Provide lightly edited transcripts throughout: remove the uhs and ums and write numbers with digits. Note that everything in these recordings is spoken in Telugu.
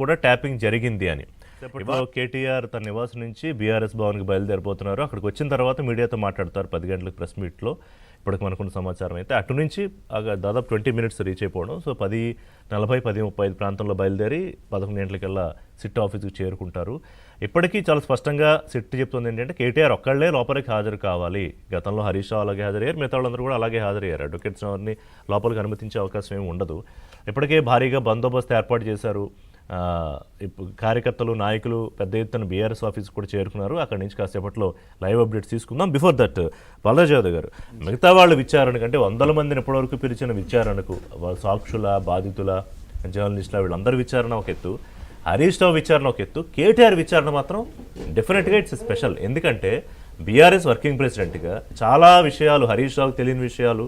కూడా ట్యాపింగ్ జరిగింది అని. ఇప్పుడు కేటీఆర్ తన నివాసం నుంచి బీఆర్ఎస్ భవన్కి బయలుదేరిపోతున్నారు. అక్కడికి వచ్చిన తర్వాత మీడియాతో మాట్లాడతారు 10 గంటలకు ప్రెస్ మీట్లో. ఇప్పటికి మనకున్న సమాచారం అయితే అటు నుంచి దాదాపు 20 మినిట్స్ రీచ్ అయిపోవడం. సో 10:40, 10:35 ప్రాంతంలో బయలుదేరి 11 గంటలకల్లా సిట్ ఆఫీస్కి చేరుకుంటారు. ఇప్పటికీ చాలా స్పష్టంగా సిట్ చెప్తుంది ఏంటంటే కేటీఆర్ ఒక్కళ్లే లోపలికి హాజరు కావాలి. గతంలో హరీష్ రావు అలాగే హాజరయ్యారు, మిగతా వాళ్ళందరూ కూడా అలాగే హాజరయ్యారు. అడ్వకేట్స్ ఎవరిని లోపలికి అనుమతించే అవకాశం ఏమి ఉండదు. ఇప్పటికే భారీగా బందోబస్తు ఏర్పాటు చేశారు. కార్యకర్తలు, నాయకులు పెద్ద ఎత్తున బీఆర్ఎస్ ఆఫీస్ కూడా చేరుకున్నారు. అక్కడి నుంచి కాసేపట్లో లైవ్ అప్డేట్స్ తీసుకుందాం. బిఫోర్ దట్ బాలాజీ గారు, మిగతా వాళ్ళ విచారణ కంటే 100 మందిని ఎప్పటివరకు పిలిచిన విచారణకు సాక్షుల, బాధితుల, జర్నలిస్టుల వీళ్ళందరి విచారణ ఒక ఎత్తు, హరీష్ రావు విచారణ ఒక ఎత్తు, కేటీఆర్ విచారణ మాత్రం డెఫినెట్గా ఇట్స్ స్పెషల్. ఎందుకంటే బీఆర్ఎస్ వర్కింగ్ ప్రెసిడెంట్గా చాలా విషయాలు హరీష్ రావుకి తెలియని విషయాలు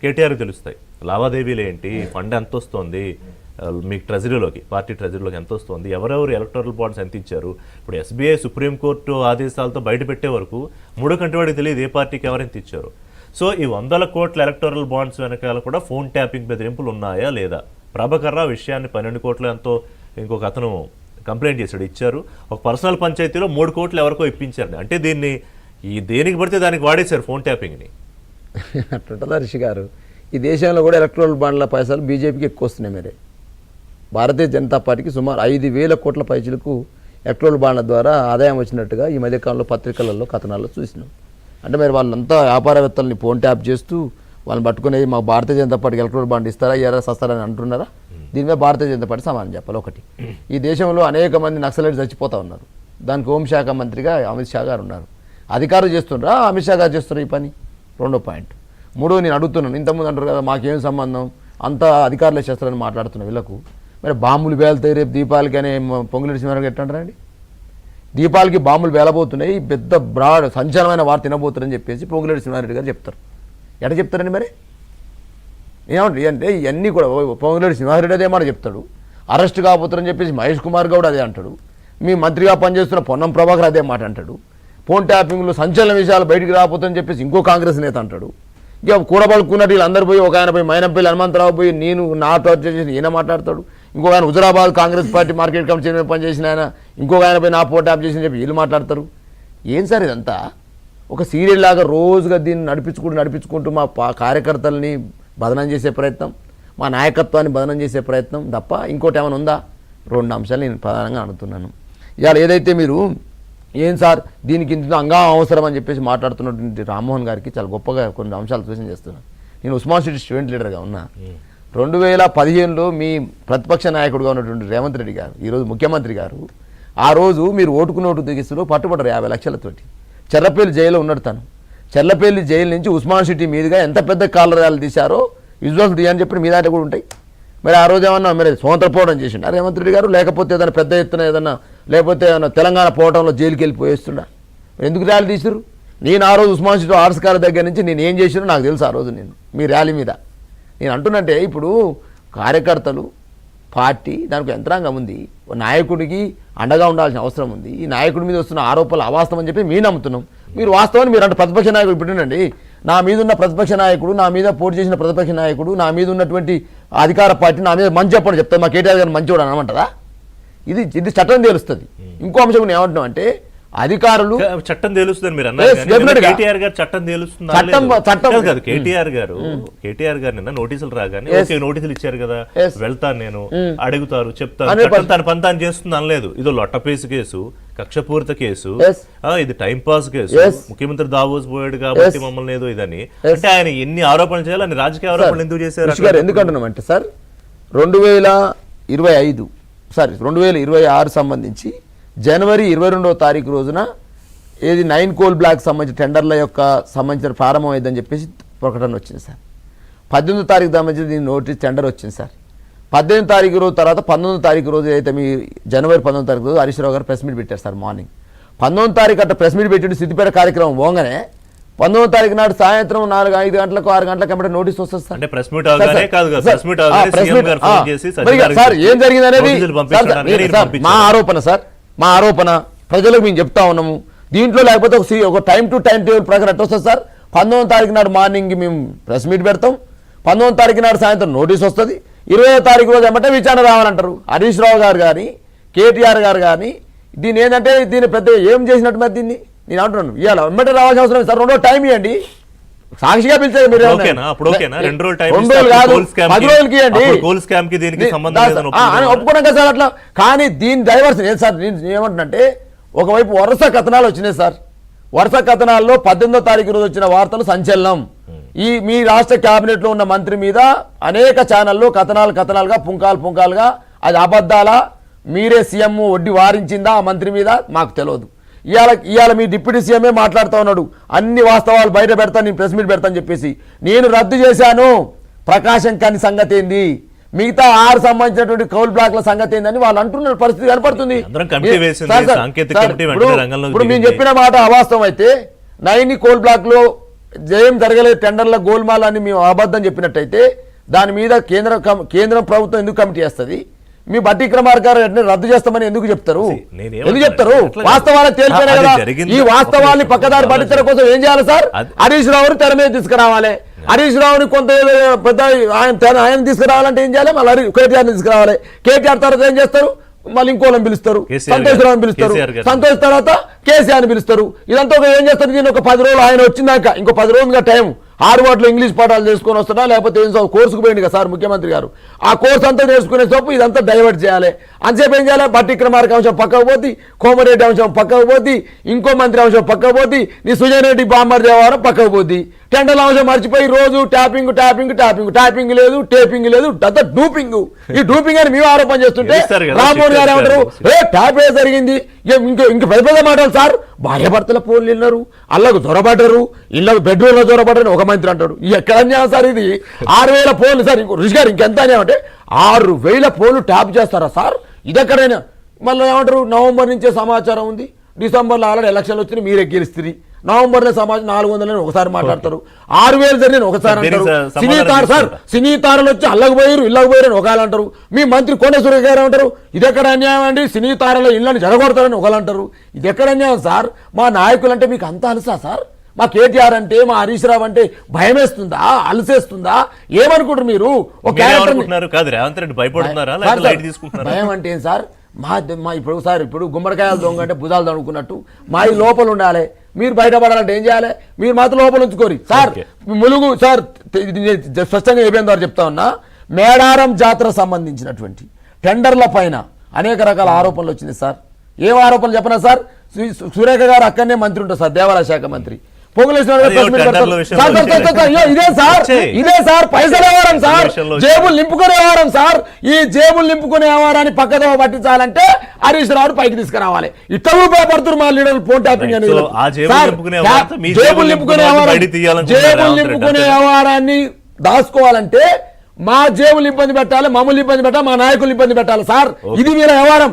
కేటీఆర్కి తెలుస్తాయి. లావాదేవీలు ఏంటి, ఫండ్ ఎంత వస్తుంది, మీకు ట్రెజరీలోకి, పార్టీ ట్రెజరీలోకి ఎంత వస్తుంది, ఎవరెవరు ఎలక్టోరల్ బాండ్స్ ఎంత ఇచ్చారు. ఇప్పుడు ఎస్బీఐ సుప్రీంకోర్టు ఆదేశాలతో బయట పెట్టే వరకు 3 కంటి వాడికి తెలియదు ఏ పార్టీకి ఎవరెంత ఇచ్చారు. సో ఈ 100 కోట్ల ఎలక్టోరల్ బాండ్స్ వెనకాల కూడా ఫోన్ ట్యాపింగ్ బెదిరింపులు ఉన్నాయా లేదా? ప్రభాకర్ రావు విషయాన్ని 12 కోట్లు ఎంతో ఇంకొక అతను కంప్లైంట్ చేశాడు, ఇచ్చారు. ఒక పర్సనల్ పంచాయతీలో 3 కోట్లు ఎవరికో ఇప్పించారు. అంటే దీన్ని దేనికి పడితే దానికి వాడేశారు ఫోన్ ట్యాపింగ్ని. అట్లా రిషి గారు, ఈ దేశంలో కూడా ఎలక్ట్రల్ బాండ్ల పైసలు బీజేపీకి ఎక్కువ వస్తున్నాయి. మీరే భారతీయ జనతా పార్టీకి సుమారు 5,000 కోట్ల పైసలకు ఎలక్ట్రల్ బాండ్ల ద్వారా ఆదాయం వచ్చినట్టుగా ఈ మధ్యకాలంలో పత్రికలలో, కథనాల్లో చూసినాం. అంటే మరి వాళ్ళంతా వ్యాపారవేత్తలని ఫోన్ ట్యాప్ చేస్తూ వాళ్ళని పట్టుకునేది మాకు భారతీయ జనతా పార్టీకి ఎలక్ట్రల్ బాండ్ ఇస్తారా, ఇయ్యారా, సస్తారని అంటున్నారా? దీని మీద భారతీయ జనతా పార్టీ సమానం చెప్పాలి. ఒకటి, ఈ దేశంలో అనేక మంది నక్సలైట్స్ చచ్చిపోతూ ఉన్నారు. దానికి హోంశాఖ మంత్రిగా అమిత్ షా గారు ఉన్నారు. అధికారులు చేస్తున్నారా, అమిత్ షా గారు చేస్తున్నారు ఈ పని? రెండో పాయింట్. మూడో, నేను అడుగుతున్నాను, ఇంతకుముందు అంటారు కదా మాకేం సంబంధం, అంతా అధికారులే చేస్తారని మాట్లాడుతున్న వీళ్ళకు మరి బాంబులు పేలుతాయి రేపు దీపాలకి అనే పొంగులేటి సింహారెడ్డి ఎట్లంటారండి? దీపాలకి బాంబులు పేలబోతున్నాయి, పెద్ద బ్రాడ్ సంచలనమైన వార్త తినబోతారని చెప్పేసి పొంగులేటి సింహారెడ్డి గారు చెప్తారు. ఎట్లా చెప్తారండి మరి? ఏమంటారు అంటే ఇవన్నీ కూడా పొంగులేటి సింహారెడ్డి అదే మాట చెప్తాడు. అరెస్ట్ కాబోతారని చెప్పేసి మహేష్ కుమార్ గౌడ్ అదే అంటాడు. మీ మంత్రిగా పనిచేస్తున్న పొన్నం ప్రభాకర్ అదే మాట అంటాడు. ఫోన్ ట్యాపింగ్లో సంచలన విషయాలు బయటికి రాబోతుందని చెప్పేసి ఇంకో కాంగ్రెస్ నేత అంటాడు. ఇక కూడబడుకున్నట్టు వీళ్ళందరూ పోయి, ఒక ఆయన పోయి మైనంపల్లి హనుమంతరావు పోయి నేను నా చేసి ఈయన మాట్లాడతాడు. ఇంకొక ఆయన Huzurabad Congress party market committee chairman పనిచేసిన ఆయన ఇంకొక ఆయన పోయి నా ఫోన్ ట్యాప్ చేసి చెప్పి వీళ్ళు మాట్లాడతారు. ఏం సార్ ఇదంతా? ఒక సీరియల్ లాగా రోజుగా దీన్ని నడిపించుకుంటూ మా కార్యకర్తల్ని బదనం చేసే ప్రయత్నం, మా నాయకత్వాన్ని బదనం చేసే ప్రయత్నం తప్ప ఇంకోటి ఏమైనా ఉందా? 2 అంశాలు నేను ప్రధానంగా అడుగుతున్నాను. ఇవాళ ఏదైతే మీరు ఏం సార్ దీనికి ఇంత అంగం అవసరం అని చెప్పేసి మాట్లాడుతున్నటువంటి రామ్మోహన్ గారికి చాలా గొప్పగా కొన్ని అంశాలు సూచన చేస్తున్నాను. నేను ఉస్మాన్ సిటీ స్టూడెంట్ లీడర్గా ఉన్నా. 2015లో మీ ప్రతిపక్ష నాయకుడుగా ఉన్నటువంటి రేవంత్ రెడ్డి గారు, ఈరోజు ముఖ్యమంత్రి గారు, ఆ రోజు మీరు ఓటుకు నోటు దిగిస్తులో పట్టుబడ్డారు 50 లక్షలతోటి. చెర్లపల్లి జైల్లో ఉన్నాడు తను. చెర్లపల్లి జైలు నుంచి ఉస్మాన్ సిటీ మీదుగా ఎంత పెద్ద కాలరాలు తీశారో విజువల్స్ తీయని చెప్పి మీ దాంట్లో కూడా ఉంటాయి. మరి ఆ రోజు ఏమన్నా మరి స్వతంత్ర పోవడం చేసిండా రేవంత్ రెడ్డి గారు? లేకపోతే ఏదైనా పెద్ద ఎత్తున ఏదన్నా, లేకపోతే ఏమన్నా తెలంగాణ పోవడంలో జైలుకి వెళ్ళిపోయేస్తుండా? ఎందుకు ర్యాలీ తీసారు? నేను ఆ రోజు ఉస్మాన్ సిటీ ఆర్ట్స్ కార్ దగ్గర నుంచి నేను ఏం చేసినా నాకు తెలుసు. ఆ రోజు నేను మీ ర్యాలీ మీద నేను అంటున్నట్టే, ఇప్పుడు కార్యకర్తలు, పార్టీ, దానికి యంత్రాంగం ఉంది. నాయకుడికి అండగా ఉండాల్సిన అవసరం ఉంది. ఈ నాయకుడి మీద వస్తున్న ఆరోపణలు అవాస్తవం అని చెప్పి మేము నమ్ముతున్నాం. మీరు వాస్తవాన్ని మీరు అంటే ప్రతిపక్ష నాయకుడు పెట్టండి. నా మీద ఉన్న ప్రతిపక్ష నాయకుడు, నా మీద పోటీ చేసిన ప్రతిపక్ష నాయకుడు, నా మీద ఉన్నటువంటి అధికార పార్టీ నా మీద మంచి చెప్పడం చెప్తాను. మా కేటీఆర్ గారు మంచివాడు అనమంటారా? ఇది చట్టం తెలుస్తుంది. ఇంకో అంశం నేను ఏమంటున్నాం అంటే, అధికారులు చట్టం తెలుస్తుంది మీరు అన్నారు. కేటీఆర్ గారు చట్టం తెలుస్తుంది కాదు. కేటీఆర్ గారు నిన్న నోటీసులు రాగానే నోటీసులు ఇచ్చారు కదా, వెళ్తాను నేను, అడుగుతారు, చెప్తాను, తన పని తాను చేస్తుంది అనలేదు. ఇదో లొట్టపేసి కేసు, కక్షపూరిత కేసు, ఇది టైం పాస్ కేసు, ముఖ్యమంత్రి దావోస్ పోయాడు కాబట్టి మమ్మల్ని ఏదో ఇదని. అంటే ఆయన ఎన్ని ఆరోపణలు చేయాలి, అన్ని రాజకీయ ఆరోపణలు ఎందుకు చేశారు? ఎందుకంటున్నామంటే సార్ 2026 సంబంధించి జనవరి 22వ తారీఖు రోజున ఏది 9 కోల్ బ్లాక్ సంబంధించిన టెండర్ల యొక్క సంబంధించిన ప్రారంభం అయిందని చెప్పేసి ప్రకటన వచ్చింది సార్. 18వ తారీఖు సంబంధించి దీని నోటీస్ టెండర్ వచ్చింది సార్. 18వ తారీఖు రోజు తర్వాత 19వ తారీఖు రోజు అయితే మీ జనవరి 19వ తారీఖు రోజు హరీష్ రావు గారు ప్రెస్ మీట్ పెట్టారు సార్. మార్నింగ్ 19వ తారీఖు అట్లా ప్రెస్ మీట్ పెట్టి సిద్దిపేట కార్యక్రమం పోగానే 19వ తారీఖు నాడు సాయంత్రం 4-5 గంటలకు 6 గంటలకు కంటే నోటీస్ వస్తుంది సార్. సార్ ఏం జరిగింది అనేది మా ఆరోపణ ప్రజలకు మేము చెప్తా ఉన్నాము. దీంట్లో లేకపోతే ఒక టైం టు టైం టేబుల్ ప్రకారం ఎట్లా వస్తుంది సార్? 19వ తారీఖు నాడు మార్నింగ్ మేము ప్రెస్ మీట్ పెడతాం, 19వ తారీఖు నాడు సాయంత్రం నోటీస్ వస్తుంది. 20వ తారీఖు రోజు ఏమంటే విచారణ రావాలంటారు. హరీష్ రావు గారు కానీ కేటీఆర్ గారు కానీ దీన్ని ఏంటంటే దీన్ని పెద్ద ఏం చేసినట్టు మరి దీన్ని నేను అంటున్నాను. ఇవాళ వెంబటే రావాల్సిన అవసరం లేదు సార్, 2 రోజులు టైం ఇవ్వండి, సాక్షిగా పిలిచేది మీరు. ఓకేనా? అప్పుడు ఓకేనా? 2 రోజులు టైం 2 రోజులు కాదు 10 రోజులకి ఇవ్వండి. గోల్ స్కామ్ కి దీనికి సంబంధం లేదని ఒప్పుకున్నాం కదా సార్ అట్లా. కానీ దీని డైవర్షన్ ఏం సార్, నేను ఏమంటున్నంటే ఒకవైపు వరుస కథనాలు వచ్చినాయి సార్. వరుస కథనాల్లో 18వ తారీఖు రోజు వచ్చిన వార్తలు సంచలనం. ఈ మీ రాష్ట్ర కేబినెట్ లో ఉన్న మంత్రి మీద అనేక ఛానల్లో కథనాలుగా పుంకాలుగా అది అబద్ధాలా, మీరే సీఎం వడ్డీ వారించిందా ఆ మంత్రి మీద మాకు తెలియదు. ఇవాళ మీ డిప్యూటీ సీఎంఏ మాట్లాడుతూ ఉన్నాడు, అన్ని వాస్తవాలు బయట పెడతాను, నేను ప్రెస్ మీట్ పెడతాను చెప్పేసి. నేను రద్దు చేశాను, ప్రకాశం కాని సంగతి ఏంది, మిగతా 6 సంబంధించినటువంటి కౌల్ బ్లాక్ల సంగతి ఏందని వాళ్ళు అంటున్న పరిస్థితి కనపడుతుంది. ఇప్పుడు మేము చెప్పిన మాట అవాస్తవం అయితే 9 కోల్ బ్లాక్ లో జయం జరగలేదు, టెండర్ల గోల్మాల్ అని మేము అబద్ధం చెప్పినట్టయితే దాని మీద కేంద్ర ప్రభుత్వం ఎందుకు కమిటీ వేస్తుంది? మీ బట్టి క్రమార్గారు రద్దు చేస్తామని ఎందుకు చెప్తారు? వాస్తవాలు తేలిపోయినాయి కదా. ఈ వాస్తవాన్ని పక్కదారి పట్టించడం కోసం ఏం చేయాలి సార్? హరీష్ రావుని తెర మీద తీసుకురావాలి. హరీష్ రావుని కొంత పెద్ద ఆయన తీసుకురావాలంటే ఏం చేయాలి? మళ్ళీ కేటీఆర్ తీసుకురావాలి. కేటీఆర్ తర్వాత ఏం చేస్తారు? మళ్ళీ ఇంకోళ్ళని పిలుస్తారు, సంతోష్ రావుని పిలుస్తారు, సంతోష్ తర్వాత కేసీఆర్ పిలుస్తారు. ఇదంతా ఏం చేస్తారు? దీన్ని ఒక 10 రోజులు ఆయన వచ్చినాక ఇంకో 10 రోజులుగా టైం హార్వర్డ్లో ఇంగ్లీష్ పాఠాలు చేసుకొని వస్తున్నా, లేకపోతే ఏం కోర్సుకు పోయింది కదా సార్ ముఖ్యమంత్రి గారు, ఆ కోర్సు అంతా నేర్చుకునే సోపు ఇదంతా డైవర్ట్ చేయాలి. అంతసేపు ఏం చేయాలి? బట్టి క్రమార్క అంశం పక్కకు పోద్ది, కోమరెడ్డి అంశం పక్కకు పోద్ది, ఇంకో మంత్రి అంశం పక్కకు పోద్ది, నీ సుజయ్ రెడ్డి బాంబర్ దేవారం పక్కకు పోద్ది. టెండర్ల అంశం మర్చిపోయి రోజు ట్యాపింగ్ లేదు, టేపింగ్ లేదు, డూపింగ్. ఈ డూపింగ్ అని మేము ఆరోపణ చేస్తుంటే రామ్మోహన్ గారు ఏమంటారు? ట్యాప్ ఏ జరిగింది, ఇంక పెద్ద మాటలు సార్. భార్య భర్తల ఫోన్లు విన్నారు, అల్లకు దొరబడ్డరు, ఇళ్ళకు బెడ్రూమ్లో దొరబడ్డరు ఒక మంత్రి అంటాడు. ఎక్కడ అన్యాయం సార్ ఇది? 6,000 ఫోన్లు సార్. ఋషి గారు ఇంకెంత అన్యాయం అంటే 6,000 ఫోన్లు ట్యాప్ చేస్తారా సార్? ఇది ఎక్కడైనా? మళ్ళీ ఏమంటారు? నవంబర్ నుంచే సమాచారం ఉంది, డిసెంబర్లో ఆల్రెడీ ఎలక్షన్లు వచ్చినాయి, మీరే గెలుస్తుంది. నవంబర్లో సమాచారం 400 ఒకసారి మాట్లాడతారు, 6,000 జరిగిన ఒకసారి అంటారు. సినీ తారలు వచ్చి అల్లకు పోయారు, ఇళ్ళకు పోయారు అని ఒకళ్ళు అంటారు. మీ మంత్రి కొండ సురేఖ గారు అంటారు ఇది ఎక్కడ అన్యాయం అండి, సినీ తారల ఇళ్ళని జరగొడతారని ఒకళ్ళు అంటారు. ఇది ఎక్కడ అన్యాయం సార్? మా నాయకులు అంటే మీకు అంత అలసా సార్? మా కేటీఆర్ అంటే, మా హరీష్ రావు అంటే భయం వేస్తుందా, అలసేస్తుందా? ఏమనుకుంటారు మీరు? ఒక భయం అంటే ఏం సార్? మా ఇప్పుడు సార్ ఇప్పుడు గుమ్మడికాయలు దొంగ అంటే భుజాలు దొంగకున్నట్టు మా ఈ లోపల ఉండాలి. మీరు బయటపడాలంటే ఏం చేయాలి? మీరు మాత్రం లోపల ఉంచుకోరు సార్. ములుగు సార్ స్పష్టంగా ఏబిఎన్ ద్వారా చెప్తా ఉన్నా, మేడారం జాతర సంబంధించినటువంటి టెండర్ల పైన అనేక రకాల ఆరోపణలు వచ్చినాయి సార్. ఏం ఆరోపణలు చెప్పనా సార్? సురేఖ గారు అక్కడనే మంత్రి ఉంటారు సార్, దేవాలయ శాఖ మంత్రి. ఇదే సార్ పైసలు వ్యవహారం సార్, జేబులు నింపుకునే వ్యవహారం సార్. ఈ జేబులు నింపుకునే వ్యవహారాన్ని పక్కదో పట్టించాలంటే హరీష్ రావు పైకి తీసుకురావాలి. ఇట్లా ఉపయోగపడుతున్నారు మా లీడర్లు ఫోన్ ట్యాపింగ్ అనేది. జేబులు నింపుకునే వ్యవహారాన్ని దాచుకోవాలంటే మా జేబులు ఇబ్బంది పెట్టాలి, మమ్మల్ని ఇబ్బంది పెట్టాలి, మా నాయకులు ఇబ్బంది పెట్టాలి సార్. ఇది వీళ్ళ వ్యవహారం.